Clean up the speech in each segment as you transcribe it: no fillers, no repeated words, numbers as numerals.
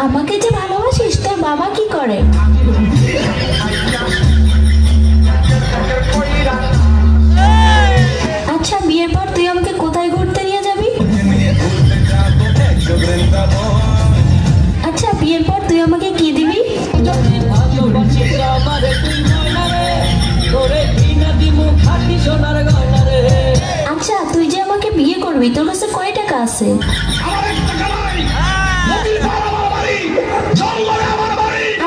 আমাকে যে ভালোবাসিস তোর বাবা কি করে? আচ্ছা বিয়ের পর তুই আমাকে কোথায় ঘুরতে নিয়ে যাবি? আচ্ছা বিয়ের পর তুই আমাকে কি দিবি? আচ্ছা তুই যে আমাকে বিয়ে করবি তোর কাছে কয় টাকা আছে?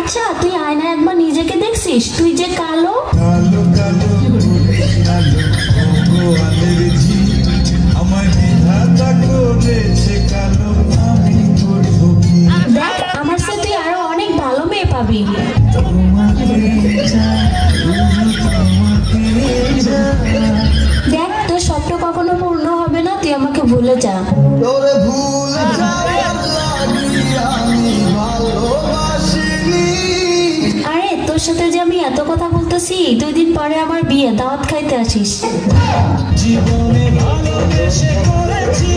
আচ্ছা তুই আয়নায় একবার নিজেকে দেখছিস? তুই যে কালো। দেখ আমার সাথে তুই আরো অনেক ভালো মেয়ে পাবি। দেখ তোর স্বপ্ন কখনো পূর্ণ হবে না, তুই আমাকে ভুলে যা। আরে তোর সাথে যে আমি এত কথা বলতেছি, 2 দিন পরে আমার বিয়ে, দাওয়াত খাইতে আসিস। জীবনে ভালোবেসে করেছি